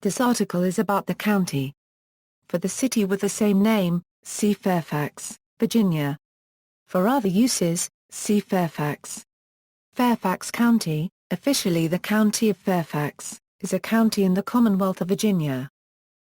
This article is about the county. For the city with the same name, see Fairfax, Virginia. For other uses, see Fairfax. Fairfax County, officially the County of Fairfax, is a county in the Commonwealth of Virginia.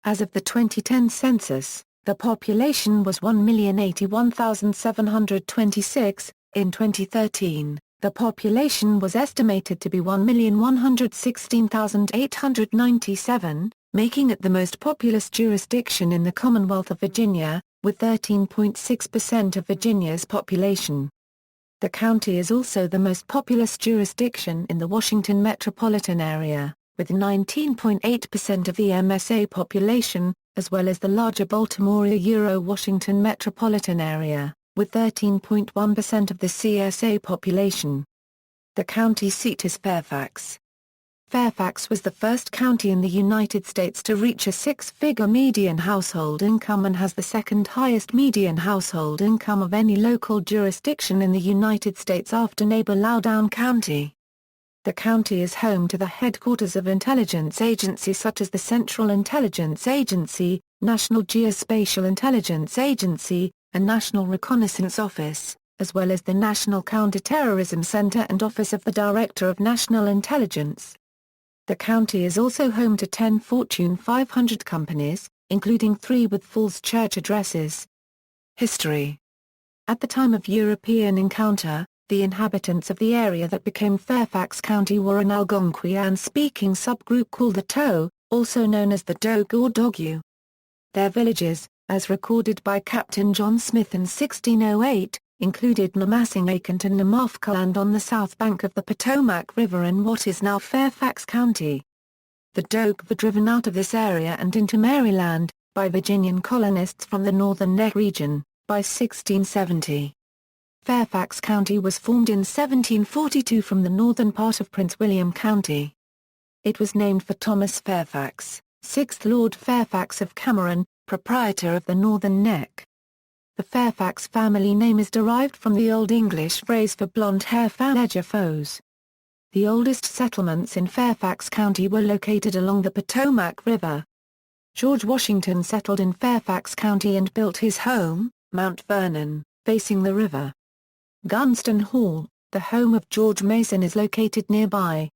As of the 2010 census, the population was 1,081,726. In 2013, the population was estimated to be 1,116,897, making it the most populous jurisdiction in the Commonwealth of Virginia, with 13.6% of Virginia's population. The county is also the most populous jurisdiction in the Washington Metropolitan Area, with 19.8% of the MSA population, as well as the larger Baltimore-Washington Metropolitan Area, with 13.1% of the CSA population. The county seat is Fairfax. Fairfax was the first county in the United States to reach a six-figure median household income and has the second highest median household income of any local jurisdiction in the United States after neighbor Loudoun County. The county is home to the headquarters of intelligence agencies such as the Central Intelligence Agency, National Geospatial Intelligence Agency, and National Reconnaissance Office, as well as the National Counterterrorism Center and Office of the Director of National Intelligence. The county is also home to 10 Fortune 500 companies, including 3 with Falls Church addresses. History. At the time of European encounter, the inhabitants of the area that became Fairfax County were an Algonquian-speaking subgroup called the Tow, also known as the Dogue or Dogu. Their villages, as recorded by Captain John Smith in 1608, included Nemassingakent and Nemafkaland on the south bank of the Potomac River in what is now Fairfax County. The Dogue were driven out of this area and into Maryland, by Virginian colonists from the Northern Neck region, by 1670. Fairfax County was formed in 1742 from the northern part of Prince William County. It was named for Thomas Fairfax, 6th Lord Fairfax of Cameron, proprietor of the Northern Neck. The Fairfax family name is derived from the Old English phrase for blonde hair Fairledger foes. The oldest settlements in Fairfax County were located along the Potomac River. George Washington settled in Fairfax County and built his home, Mount Vernon, facing the river. Gunston Hall, the home of George Mason, is located nearby.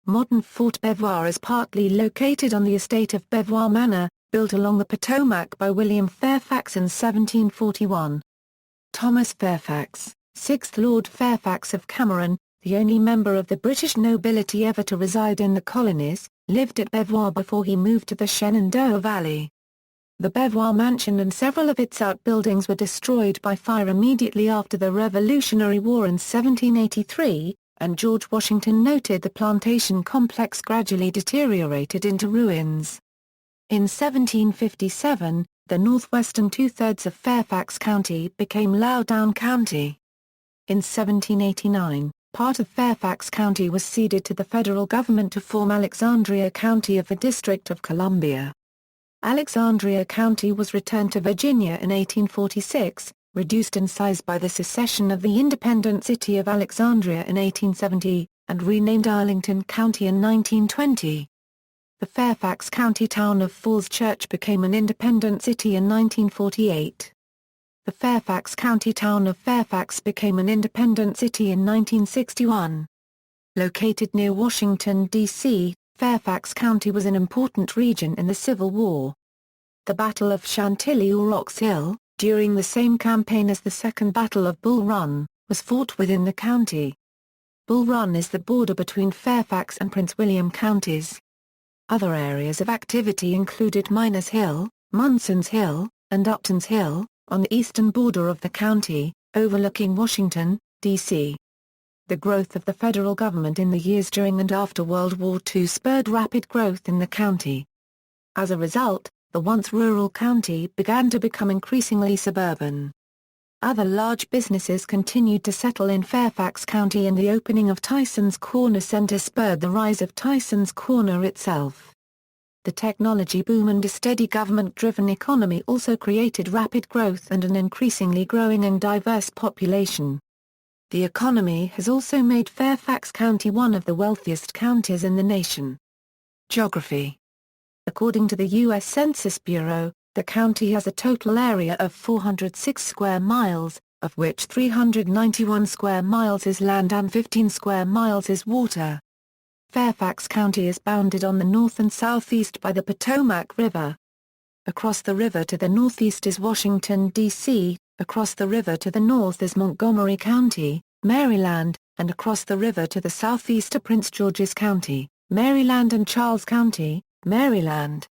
Modern Fort Belvoir is partly located on the estate of Belvoir Manor, built along the Potomac by William Fairfax in 1741. Thomas Fairfax, 6th Lord Fairfax of Cameron, the only member of the British nobility ever to reside in the colonies, lived at Belvoir before he moved to the Shenandoah Valley. The Belvoir Mansion and several of its outbuildings were destroyed by fire immediately after the Revolutionary War in 1783, and George Washington noted the plantation complex gradually deteriorated into ruins. In 1757, the northwestern two-thirds of Fairfax County became Loudoun County. In 1789, part of Fairfax County was ceded to the federal government to form Alexandria County of the District of Columbia. Alexandria County was returned to Virginia in 1846, reduced in size by the secession of the independent city of Alexandria in 1870, and renamed Arlington County in 1920. The Fairfax County town of Falls Church became an independent city in 1948. The Fairfax County town of Fairfax became an independent city in 1961. Located near Washington, D.C., Fairfax County was an important region in the Civil War. The Battle of Chantilly or Ox Hill, during the same campaign as the Second Battle of Bull Run, was fought within the county. Bull Run is the border between Fairfax and Prince William counties. Other areas of activity included Miners Hill, Munson's Hill, and Upton's Hill, on the eastern border of the county, overlooking Washington, D.C. The growth of the federal government in the years during and after World War II spurred rapid growth in the county. As a result, the once rural county began to become increasingly suburban. Other large businesses continued to settle in Fairfax County, and the opening of Tyson's Corner Center spurred the rise of Tyson's Corner itself. The technology boom and a steady government-driven economy also created rapid growth and an increasingly growing and diverse population. The economy has also made Fairfax County one of the wealthiest counties in the nation. Geography. According to the U.S. Census Bureau, the county has a total area of 406 square miles, of which 391 square miles is land and 15 square miles is water. Fairfax County is bounded on the north and southeast by the Potomac River. Across the river to the northeast is Washington, D.C., across the river to the north is Montgomery County, Maryland, and across the river to the southeast are Prince George's County, Maryland and Charles County, Maryland.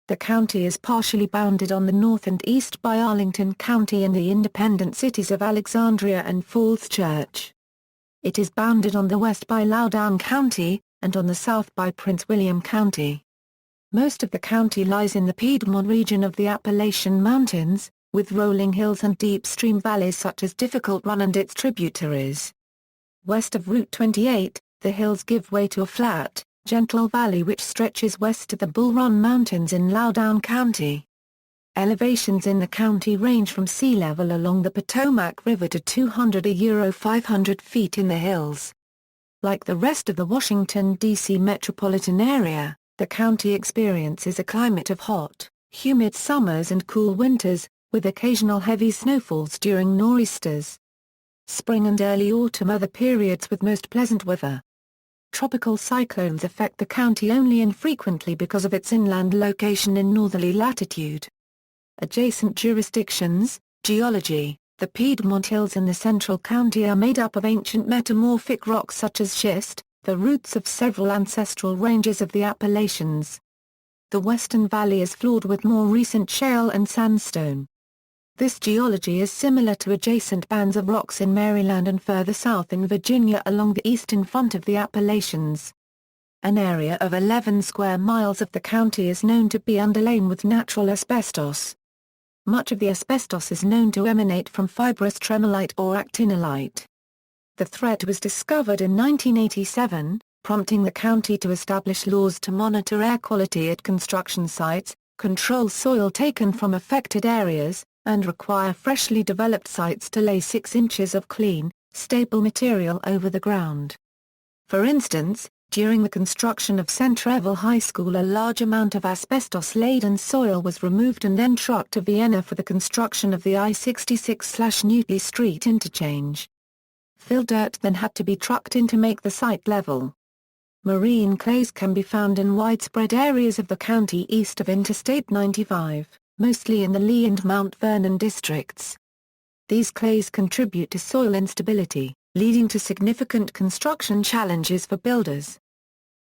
The county is partially bounded on the north and east by Arlington County and the independent cities of Alexandria and Falls Church. It is bounded on the west by Loudoun County, and on the south by Prince William County. Most of the county lies in the Piedmont region of the Appalachian Mountains, with rolling hills and deep stream valleys such as Difficult Run and its tributaries. West of Route 28, the hills give way to a flat, gentle valley which stretches west to the Bull Run Mountains in Loudoun County. Elevations in the county range from sea level along the Potomac River to 500 feet in the hills. Like the rest of the Washington, D.C. metropolitan area, the county experiences a climate of hot, humid summers and cool winters, with occasional heavy snowfalls during nor'easters. Spring and early autumn are the periods with most pleasant weather. Tropical cyclones affect the county only infrequently because of its inland location in northerly latitude. Adjacent jurisdictions, geology. The Piedmont Hills in the central county are made up of ancient metamorphic rocks such as schist, the roots of several ancestral ranges of the Appalachians. The Western Valley is floored with more recent shale and sandstone. This geology is similar to adjacent bands of rocks in Maryland and further south in Virginia along the eastern front of the Appalachians. An area of 11 square miles of the county is known to be underlain with natural asbestos. Much of the asbestos is known to emanate from fibrous tremolite or actinolite. The threat was discovered in 1987, prompting the county to establish laws to monitor air quality at construction sites, control soil taken from affected areas, and require freshly developed sites to lay 6 inches of clean, stable material over the ground. For instance, during the construction of Centreville High School a large amount of asbestos-laden soil was removed and then trucked to Vienna for the construction of the I-66/Newtley Street interchange. Fill dirt then had to be trucked in to make the site level. Marine clays can be found in widespread areas of the county east of Interstate 95, mostly in the Lee and Mount Vernon districts. These clays contribute to soil instability, leading to significant construction challenges for builders.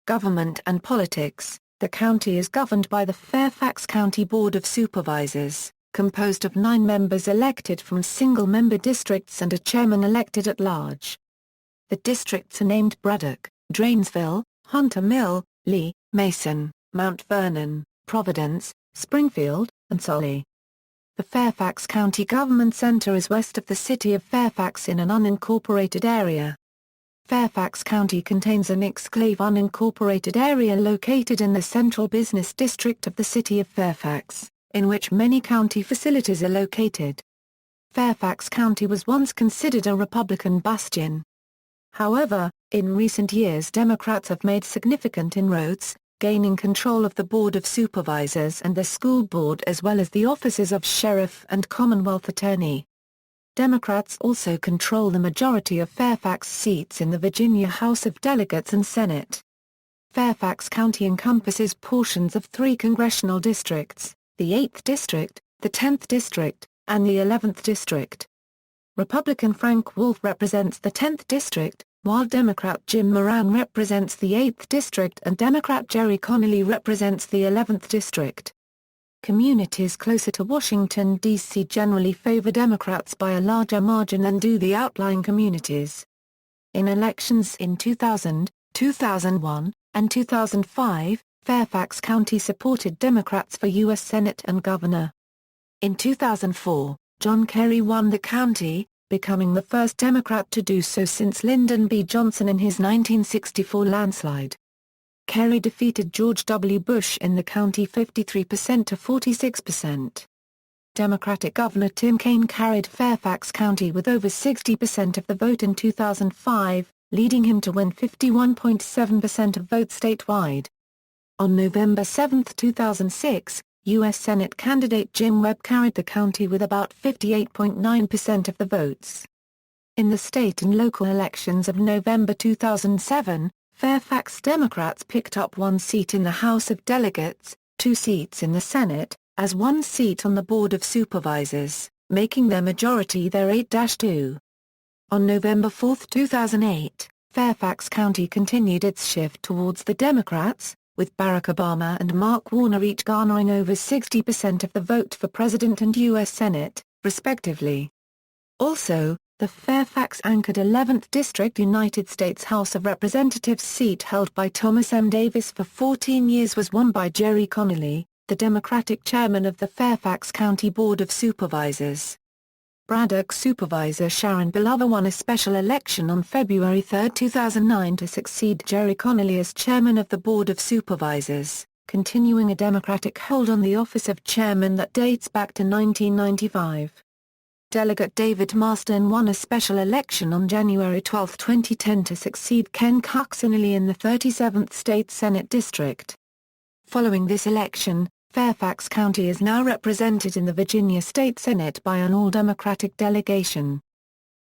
Government and politics. The county is governed by the Fairfax County Board of Supervisors, composed of 9 members elected from single-member districts and a chairman elected at large. The districts are named Braddock, Drainesville, Hunter Mill, Lee, Mason, Mount Vernon, Providence, Springfield, and Sully. The Fairfax County Government Center is west of the city of Fairfax in an unincorporated area. Fairfax County contains an exclave unincorporated area located in the central business district of the city of Fairfax, in which many county facilities are located. Fairfax County was once considered a Republican bastion. However, in recent years Democrats have made significant inroads, gaining control of the Board of Supervisors and the school board as well as the offices of sheriff and Commonwealth attorney. Democrats also control the majority of Fairfax seats in the Virginia House of Delegates and Senate. Fairfax County encompasses portions of 3 congressional districts, the 8th District, the 10th District, and the 11th District. Republican Frank Wolf represents the 10th District, while Democrat Jim Moran represents the 8th District and Democrat Jerry Connolly represents the 11th District. Communities closer to Washington, D.C. generally favor Democrats by a larger margin than do the outlying communities. In elections in 2000, 2001, and 2005, Fairfax County supported Democrats for U.S. Senate and Governor. In 2004, John Kerry won the county, becoming the first Democrat to do so since Lyndon B. Johnson in his 1964 landslide. Kerry defeated George W. Bush in the county 53% to 46%. Democratic Governor Tim Kaine carried Fairfax County with over 60% of the vote in 2005, leading him to win 51.7% of votes statewide. On November 7, 2006, U.S. Senate candidate Jim Webb carried the county with about 58.9% of the votes. In the state and local elections of November 2007, Fairfax Democrats picked up one seat in the House of Delegates, 2 seats in the Senate, as 1 seat on the Board of Supervisors, making their majority their 8-2. On November 4, 2008, Fairfax County continued its shift towards the Democrats, with Barack Obama and Mark Warner each garnering over 60% of the vote for President and U.S. Senate, respectively. Also, the Fairfax-anchored 11th District United States House of Representatives seat held by Thomas M. Davis for 14 years was won by Jerry Connolly, the Democratic chairman of the Fairfax County Board of Supervisors. Braddock Supervisor Sharon Belova won a special election on February 3, 2009 to succeed Jerry Connolly as chairman of the Board of Supervisors, continuing a Democratic hold on the office of chairman that dates back to 1995. Delegate David Marston won a special election on January 12, 2010 to succeed Ken Cuccinelli in the 37th State Senate District. Following this election, Fairfax County is now represented in the Virginia State Senate by an all-Democratic delegation.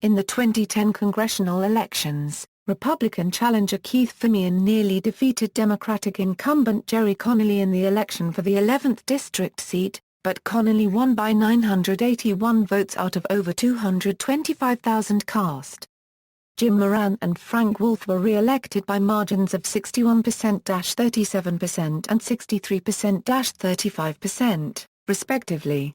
In the 2010 congressional elections, Republican challenger Keith Fimian nearly defeated Democratic incumbent Jerry Connolly in the election for the 11th District seat, but Connolly won by 981 votes out of over 225,000 cast. Jim Moran and Frank Wolf were re-elected by margins of 61%-37% and 63%-35%, respectively.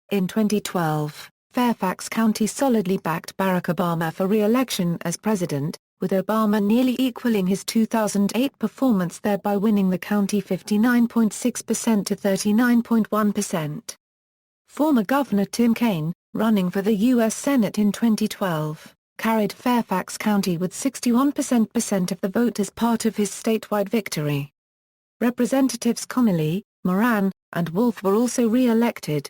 In 2012, Fairfax County solidly backed Barack Obama for re-election as president, with Obama nearly equaling his 2008 performance, thereby winning the county 59.6% to 39.1%. Former Governor Tim Kaine, running for the U.S. Senate in 2012, carried Fairfax County with 61% of the vote as part of his statewide victory. Representatives Connolly, Moran, and Wolf were also re-elected.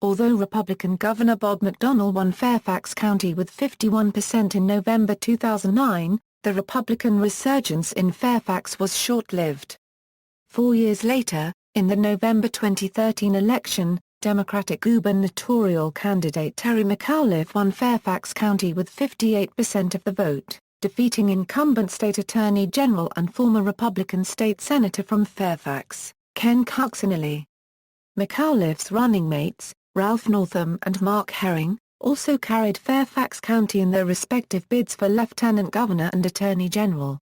Although Republican Governor Bob McDonnell won Fairfax County with 51% in November 2009, the Republican resurgence in Fairfax was short-lived. 4 years later, in the November 2013 election, Democratic gubernatorial candidate Terry McAuliffe won Fairfax County with 58% of the vote, defeating incumbent state attorney general and former Republican state senator from Fairfax, Ken Cuccinelli. McAuliffe's running mates, Ralph Northam and Mark Herring, also carried Fairfax County in their respective bids for lieutenant governor and attorney general.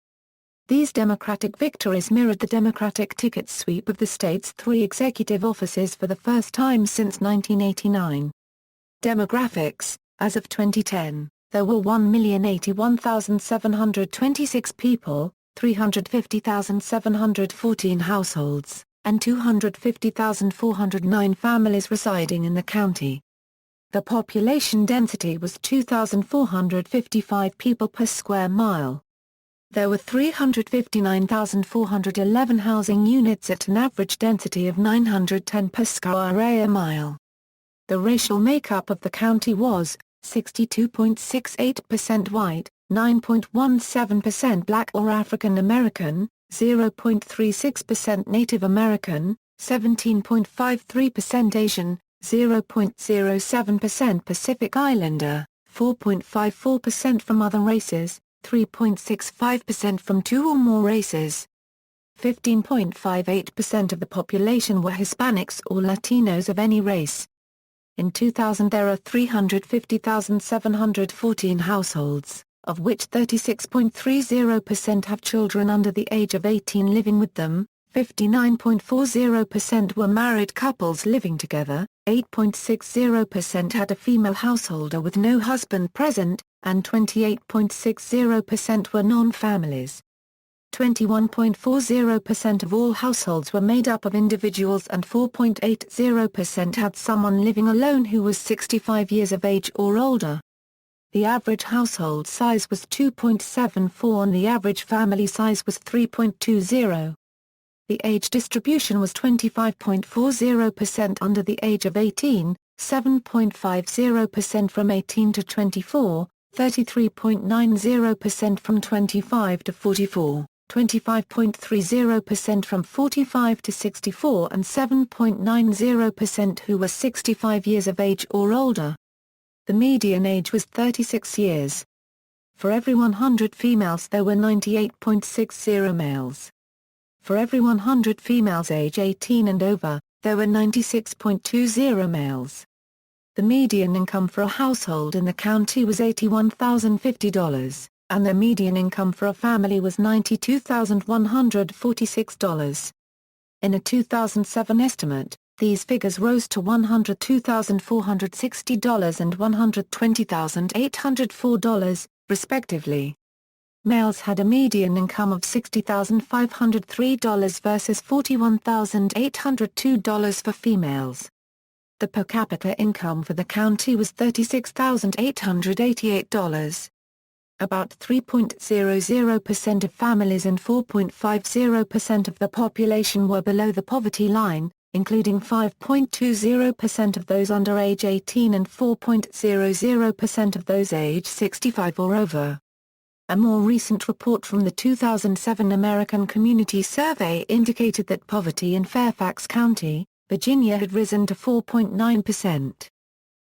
These Democratic victories mirrored the Democratic ticket sweep of the state's 3 executive offices for the first time since 1989. Demographics: as of 2010, there were 1,081,726 people, 350,714 households, and 250,409 families residing in the county. The population density was 2,455 people per square mile. There were 359,411 housing units at an average density of 910 per square mile. The racial makeup of the county was 62.68% white, 9.17% black or African American, 0.36% Native American, 17.53% Asian, 0.07% Pacific Islander, 4.54% from other races, 3.65% from 2 or more races. 15.58% of the population were Hispanics or Latinos of any race. In 2000 there are 350,714 households, of which 36.30% have children under the age of 18 living with them, 59.40% were married couples living together, 8.60% had a female householder with no husband present, and 28.60% were non-families. 21.40% of all households were made up of individuals and 4.80% had someone living alone who was 65 years of age or older. The average household size was 2.74 and the average family size was 3.20. The age distribution was 25.40% under the age of 18, 7.50% from 18 to 24, 33.90% from 25 to 44, 25.30% from 45 to 64 and 7.90% who were 65 years of age or older. The median age was 36 years. For every 100 females there were 98.60 males. For every 100 females age 18 and over, there were 96.20 males. The median income for a household in the county was $81,050, and the median income for a family was $92,146. In a 2007 estimate, these figures rose to $102,460 and $120,804, respectively. Males had a median income of $60,503 versus $41,802 for females. The per capita income for the county was $36,888. About 3.00% of families and 4.50% of the population were below the poverty line, including 5.20% of those under age 18 and 4.00% of those age 65 or over. A more recent report from the 2007 American Community Survey indicated that poverty in Fairfax County, Virginia had risen to 4.9%.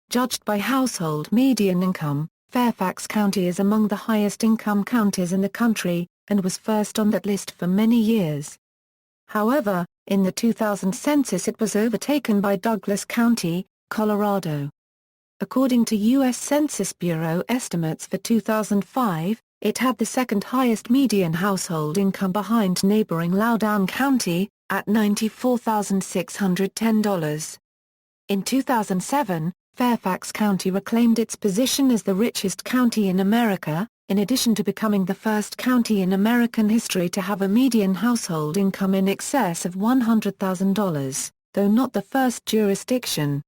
Judged by household median income, Fairfax County is among the highest income counties in the country, and was first on that list for many years. However, in the 2000 census it was overtaken by Douglas County, Colorado. According to U.S. Census Bureau estimates for 2005, it had the second highest median household income behind neighboring Loudoun County, at $94,610. In 2007, Fairfax County reclaimed its position as the richest county in America, in addition to becoming the first county in American history to have a median household income in excess of $100,000, though not the first jurisdiction.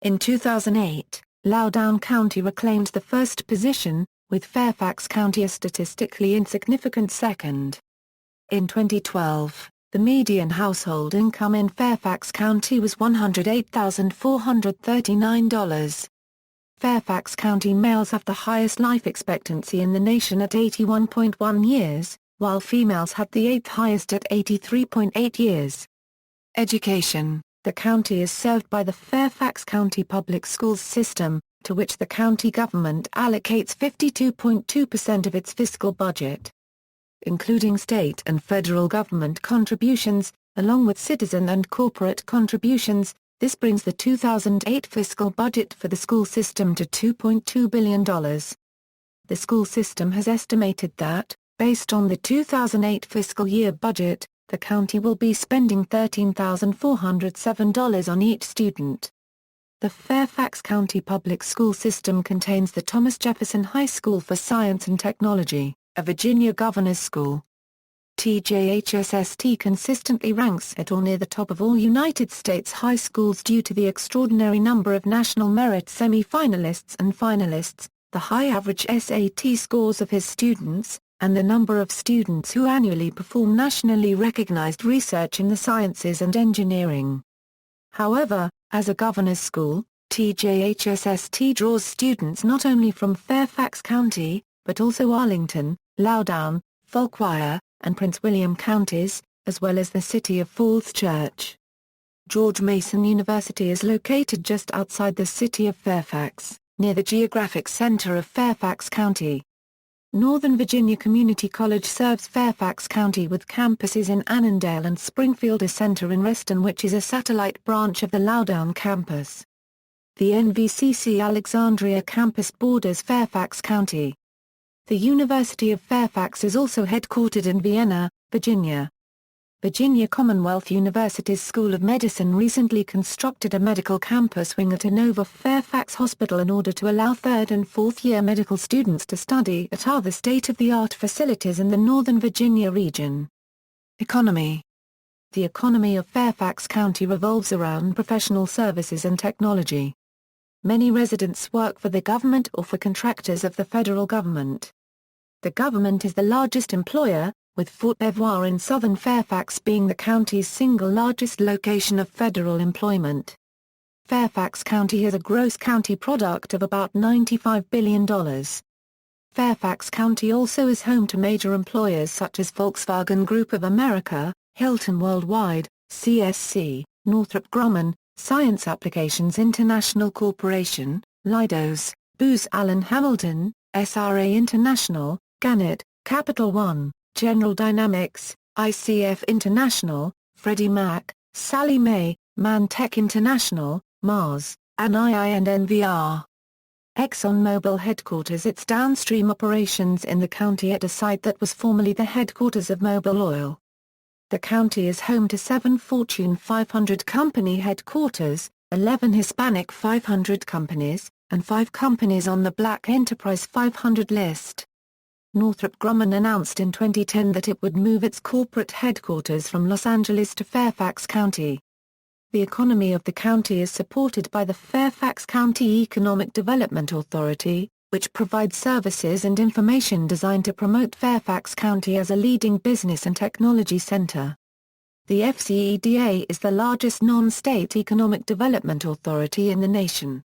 In 2008, Loudoun County reclaimed the first position, with Fairfax County a statistically insignificant second. In 2012, the median household income in Fairfax County was $108,439. Fairfax County males have the highest life expectancy in the nation at 81.1 years, while females had the eighth highest at 83.8 years. Education. The county is served by the Fairfax County Public Schools system, to which the county government allocates 52.2% of its fiscal budget. Including state and federal government contributions, along with citizen and corporate contributions, this brings the 2008 fiscal budget for the school system to $2.2 billion. The school system has estimated that, based on the 2008 fiscal year budget, the county will be spending $13,407 on each student. The Fairfax County Public School System contains the Thomas Jefferson High School for Science and Technology, a Virginia governor's school. TJHSST consistently ranks at or near the top of all United States high schools due to the extraordinary number of national merit semi-finalists and finalists, the high average SAT scores of his students, and the number of students who annually perform nationally recognized research in the sciences and engineering. However, as a governor's school, TJHSST draws students not only from Fairfax County, but also Arlington, Loudoun, Fauquier, and Prince William counties, as well as the city of Falls Church. George Mason University is located just outside the city of Fairfax, near the geographic center of Fairfax County. Northern Virginia Community College serves Fairfax County with campuses in Annandale and Springfield, a center in Reston which is a satellite branch of the Loudoun campus. The NVCC Alexandria campus borders Fairfax County. The University of Fairfax is also headquartered in Vienna, Virginia. Virginia Commonwealth University's School of Medicine recently constructed a medical campus wing at Inova Fairfax Hospital in order to allow third and fourth-year medical students to study at other state-of-the-art facilities in the Northern Virginia region. Economy. The economy of Fairfax County revolves around professional services and technology. Many residents work for the government or for contractors of the federal government. The government is the largest employer, with Fort Belvoir in southern Fairfax being the county's single largest location of federal employment. Fairfax County has a gross county product of about $95 billion. Fairfax County also is home to major employers such as Volkswagen Group of America, Hilton Worldwide, CSC, Northrop Grumman, Science Applications International Corporation, Leidos, Booz Allen Hamilton, SRA International, Gannett, Capital One, General Dynamics, ICF International, Freddie Mac, Sallie Mae, ManTech International, Mars, ANI and NVR. ExxonMobil headquarters its downstream operations in the county at a site that was formerly the headquarters of Mobil Oil. The county is home to 7 Fortune 500 company headquarters, 11 Hispanic 500 companies, and 5 companies on the Black Enterprise 500 list. Northrop Grumman announced in 2010 that it would move its corporate headquarters from Los Angeles to Fairfax County. The economy of the county is supported by the Fairfax County Economic Development Authority, which provides services and information designed to promote Fairfax County as a leading business and technology center. The FCEDA is the largest non-state economic development authority in the nation.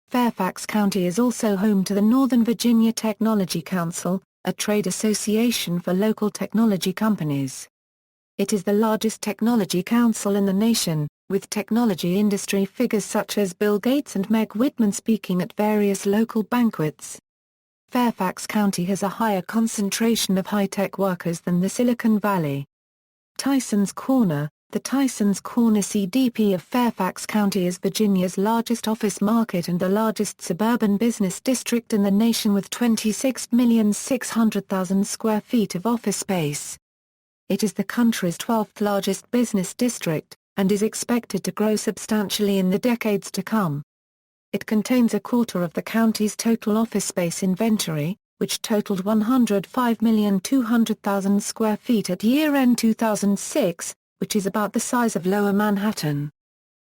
Fairfax County is also home to the Northern Virginia Technology Council, a trade association for local technology companies. It is the largest technology council in the nation, with technology industry figures such as Bill Gates and Meg Whitman speaking at various local banquets. Fairfax County has a higher concentration of high-tech workers than the Silicon Valley. Tysons Corner. The Tysons Corner CDP of Fairfax County is Virginia's largest office market and the largest suburban business district in the nation with 26,600,000 square feet of office space. It is the country's 12th largest business district, and is expected to grow substantially in the decades to come. It contains a quarter of the county's total office space inventory, which totaled 105,200,000 square feet at year-end 2006, which is about the size of Lower Manhattan.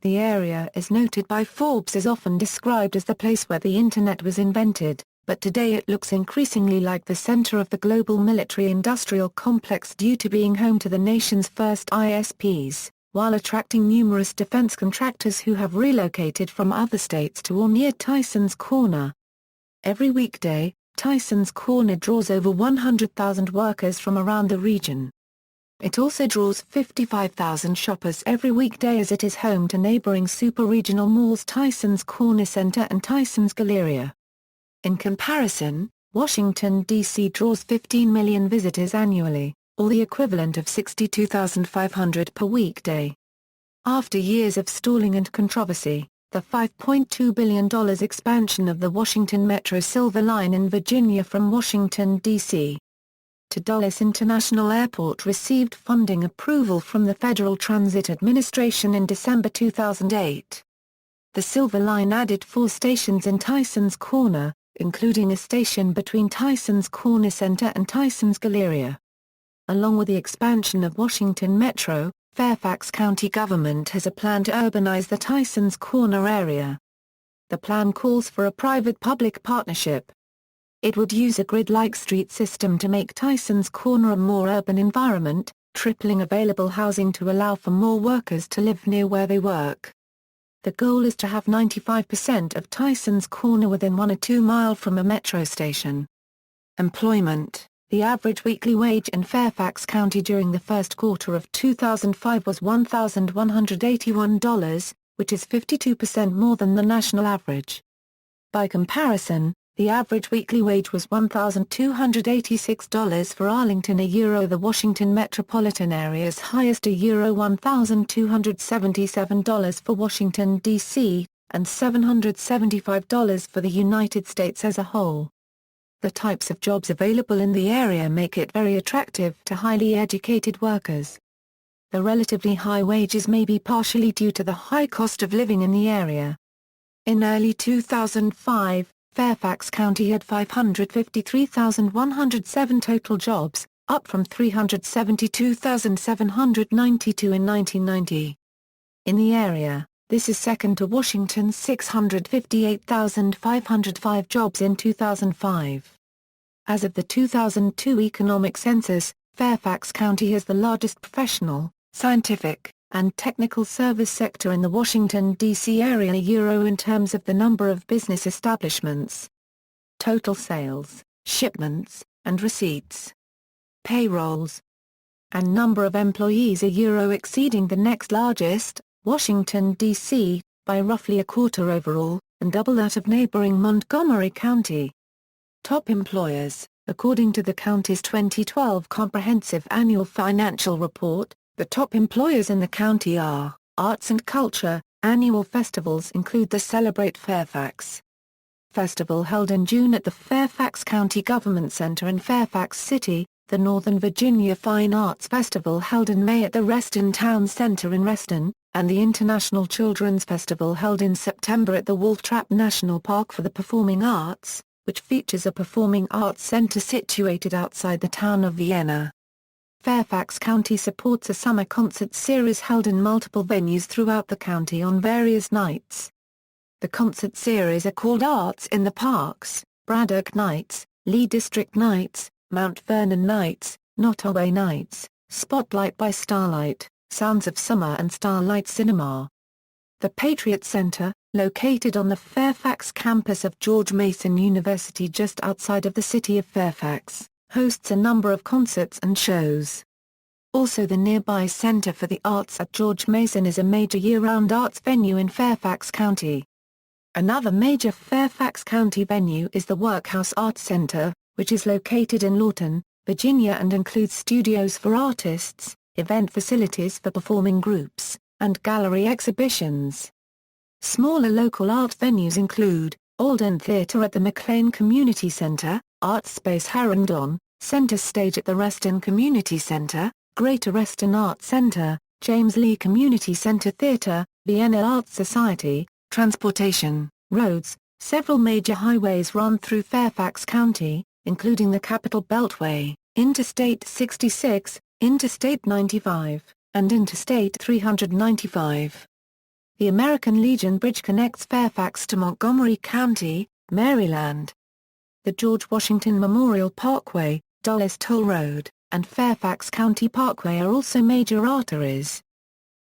The area is noted by Forbes as often described as the place where the Internet was invented, but today it looks increasingly like the center of the global military-industrial complex due to being home to the nation's first ISPs, while attracting numerous defense contractors who have relocated from other states to or near Tysons Corner. Every weekday, Tysons Corner draws over 100,000 workers from around the region. It also draws 55,000 shoppers every weekday as it is home to neighboring super-regional malls Tysons Corner Center and Tysons Galleria. In comparison, Washington, D.C. draws 15 million visitors annually, or the equivalent of 62,500 per weekday. After years of stalling and controversy, the $5.2 billion expansion of the Washington Metro Silver Line in Virginia from Washington, D.C. to Dulles International Airport received funding approval from the Federal Transit Administration in December 2008. The Silver Line added 4 stations in Tysons Corner, including a station between Tysons Corner Center and Tysons Galleria. Along with the expansion of Washington Metro, Fairfax County government has a plan to urbanize the Tysons Corner area. The plan calls for a private-public partnership. It would use a grid-like street system to make Tysons Corner a more urban environment, tripling available housing to allow for more workers to live near where they work. The goal is to have 95% of Tysons Corner within 1 or 2 miles from a metro station. Employment. The average weekly wage in Fairfax County during the first quarter of 2005 was $1,181, which is 52% more than the national average. By comparison, the average weekly wage was $1,286 for Arlington, the Washington Metropolitan Area's highest, $1,277 for Washington, D.C., and $775 for the United States as a whole. The types of jobs available in the area make it very attractive to highly educated workers. The relatively high wages may be partially due to the high cost of living in the area. In early 2005, Fairfax County had 553,107 total jobs, up from 372,792 in 1990. In the area, this is second to Washington's 658,505 jobs in 2005. As of the 2002 economic census, Fairfax County has the largest professional, scientific, and technical service sector in the Washington, D.C. area in terms of the number of business establishments. Total sales. shipments, and receipts. Payrolls and number of employees are exceeding the next largest, Washington, D.C., by roughly a quarter overall, and double that of neighboring Montgomery County. Top employers. According to the county's 2012 Comprehensive Annual Financial Report, the top employers in the county are arts and culture. Annual festivals include the Celebrate Fairfax Festival held in June at the Fairfax County Government Center in Fairfax City, the Northern Virginia Fine Arts Festival held in May at the Reston Town Center in Reston, and the International Children's Festival held in September at the Wolf Trap National Park for the Performing Arts, which features a performing arts center situated outside the town of Vienna. Fairfax County supports a summer concert series held in multiple venues throughout the county on various nights. The concert series are called Arts in the Parks, Braddock Nights, Lee District Nights, Mount Vernon Nights, Nottoway Nights, Spotlight by Starlight, Sounds of Summer and Starlight Cinema. The Patriot Center, located on the Fairfax campus of George Mason University just outside of the city of Fairfax, hosts a number of concerts and shows. Also, the nearby Center for the Arts at George Mason is a major year-round arts venue in Fairfax County. Another major Fairfax County venue is the Workhouse Arts Center, which is located in Lawton, Virginia and includes studios for artists, event facilities for performing groups, and gallery exhibitions. Smaller local art venues include Alden Theatre at the McLean Community Center, Art Space Herondon, Center Stage at the Reston Community Center, Greater Reston Arts Center, James Lee Community Center Theatre, Vienna Arts Society. Transportation, roads. Several major highways run through Fairfax County, including the Capitol Beltway, Interstate 66, Interstate 95, and Interstate 395. The American Legion Bridge connects Fairfax to Montgomery County, Maryland. The George Washington Memorial Parkway, Dulles Toll Road, and Fairfax County Parkway are also major arteries.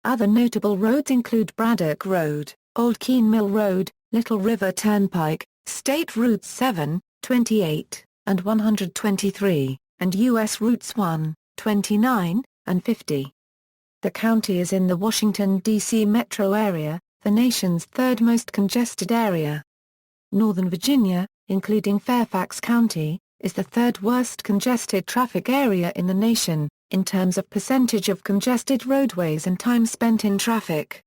Other notable roads include Braddock Road, Old Keene Mill Road, Little River Turnpike, State Routes 7, 28, and 123, and U.S. Routes 1, 29, and 50. The county is in the Washington, D.C. metro area, the nation's third most congested area. Northern Virginia, including Fairfax County, is the third worst congested traffic area in the nation, in terms of percentage of congested roadways and time spent in traffic.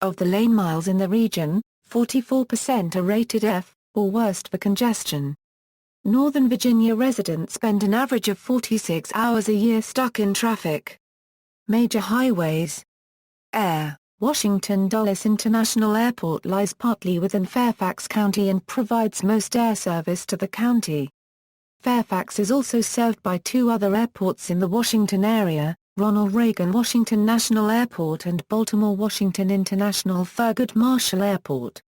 Of the lane miles in the region, 44% are rated F, or worst for congestion. Northern Virginia residents spend an average of 46 hours a year stuck in traffic. Major highways. Air. Washington Dulles International Airport lies partly within Fairfax County and provides most air service to the county. Fairfax is also served by two other airports in the Washington area, Ronald Reagan Washington National Airport and Baltimore Washington International Thurgood Marshall Airport.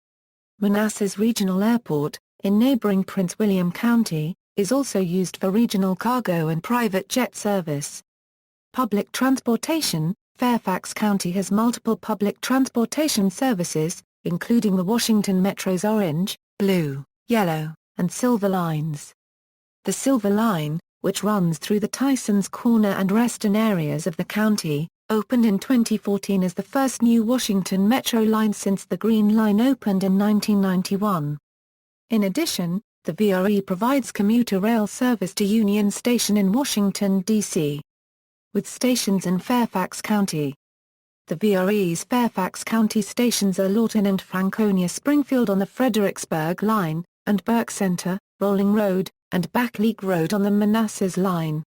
Manassas Regional Airport, in neighboring Prince William County, is also used for regional cargo and private jet service. Public transportation. Fairfax County has multiple public transportation services, including the Washington Metro's Orange, Blue, Yellow, and Silver lines. The Silver Line, which runs through the Tysons Corner and Reston areas of the county, opened in 2014 as the first new Washington Metro line since the Green Line opened in 1991. In addition, the VRE provides commuter rail service to Union Station in Washington, D.C. with stations in Fairfax County. The VRE's Fairfax County stations are Lawton and Franconia Springfield on the Fredericksburg Line, and Burke Center, Rolling Road, and Backleek Road on the Manassas Line.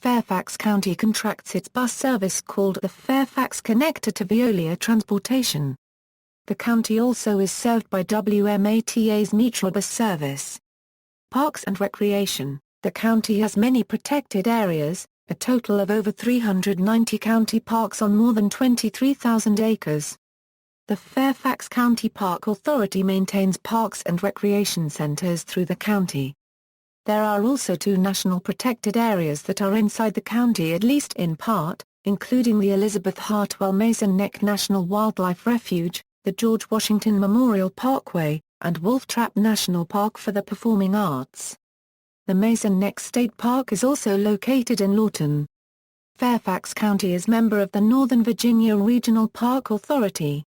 Fairfax County contracts its bus service called the Fairfax Connector to Veolia Transportation. The county also is served by WMATA's Metrobus service. Parks and recreation. The county has many protected areas, a total of over 390 county parks on more than 23,000 acres. The Fairfax County Park Authority maintains parks and recreation centers through the county. There are also two national protected areas that are inside the county at least in part, including the Elizabeth Hartwell Mason Neck National Wildlife Refuge, the George Washington Memorial Parkway, and Wolf Trap National Park for the Performing Arts. The Mason Neck State Park is also located in Lawton. Fairfax County is member of the Northern Virginia Regional Park Authority.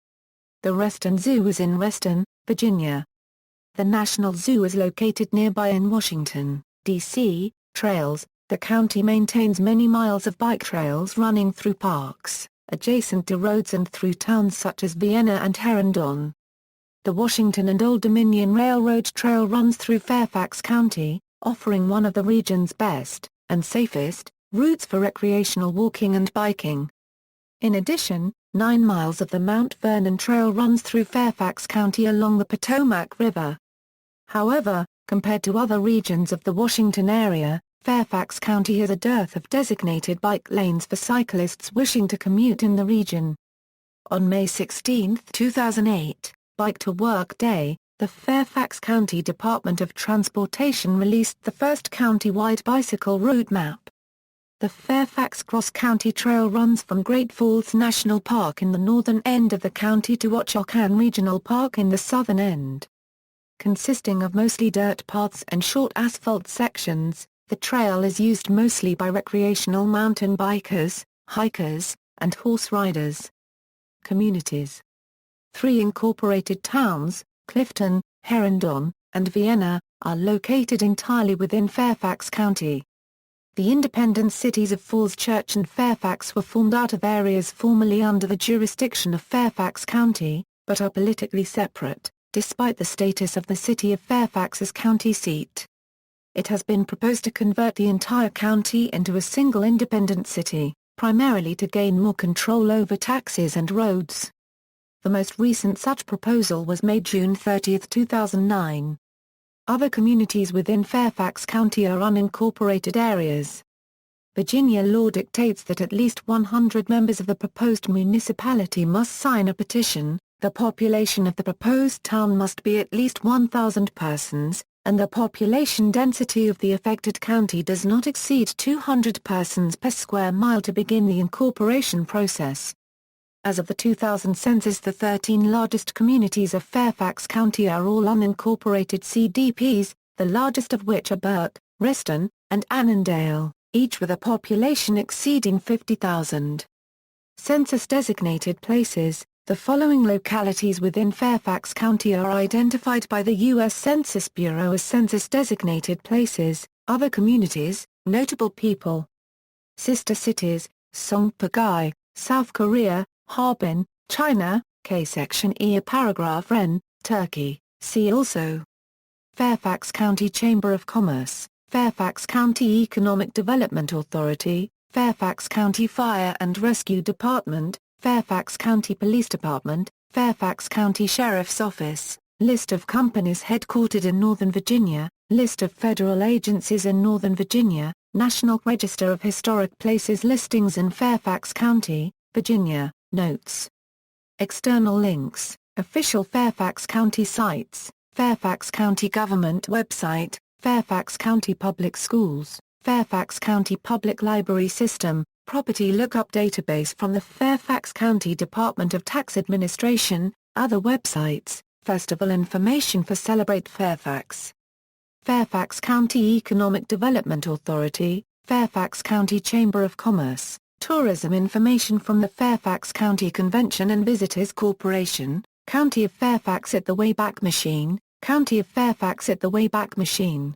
The Reston Zoo is in Reston, Virginia. The National Zoo is located nearby in Washington, D.C. Trails. The county maintains many miles of bike trails running through parks, adjacent to roads and through towns such as Vienna and Herndon. The Washington and Old Dominion Railroad Trail runs through Fairfax County, offering one of the region's best, and safest, routes for recreational walking and biking. In addition, 9 miles of the Mount Vernon Trail runs through Fairfax County along the Potomac River. However, compared to other regions of the Washington area, Fairfax County has a dearth of designated bike lanes for cyclists wishing to commute in the region. On May 16, 2008, Bike to Work Day, the Fairfax County Department of Transportation released the first county-wide bicycle route map. The Fairfax Cross County Trail runs from Great Falls National Park in the northern end of the county to Ochocan Regional Park in the southern end. Consisting of mostly dirt paths and short asphalt sections, the trail is used mostly by recreational mountain bikers, hikers, and horse riders. Communities. 3 incorporated towns, Clifton, Herndon, and Vienna, are located entirely within Fairfax County. The independent cities of Falls Church and Fairfax were formed out of areas formerly under the jurisdiction of Fairfax County, but are politically separate, despite the status of the city of Fairfax as county seat. It has been proposed to convert the entire county into a single independent city, primarily to gain more control over taxes and roads. The most recent such proposal was made June 30, 2009. Other communities within Fairfax County are unincorporated areas. Virginia law dictates that at least 100 members of the proposed municipality must sign a petition, the population of the proposed town must be at least 1,000 persons, and the population density of the affected county does not exceed 200 persons per square mile to begin the incorporation process. As of the 2000 census, the 13 largest communities of Fairfax County are all unincorporated CDPs, the largest of which are Burke, Reston, and Annandale, each with a population exceeding 50,000. Census-designated places. The following localities within Fairfax County are identified by the U.S. Census Bureau as census-designated places. Other communities, notable people. Sister cities, Songpa-gai, South Korea, Harbin, China, K-Section E. Paragraph Ren, Turkey, see also. Fairfax County Chamber of Commerce, Fairfax County Economic Development Authority, Fairfax County Fire and Rescue Department, Fairfax County Police Department, Fairfax County Sheriff's Office, List of companies headquartered in Northern Virginia, List of federal agencies in Northern Virginia, National Register of Historic Places listings in Fairfax County, Virginia, notes. External links, official Fairfax County sites, Fairfax County Government website, Fairfax County Public Schools, Fairfax County Public Library System, Property Lookup Database from the Fairfax County Department of Tax Administration, other websites, festival information for Celebrate Fairfax. Fairfax County Economic Development Authority, Fairfax County Chamber of Commerce, tourism information from the Fairfax County Convention and Visitors Corporation, County of Fairfax at the Wayback Machine, County of Fairfax at the Wayback Machine.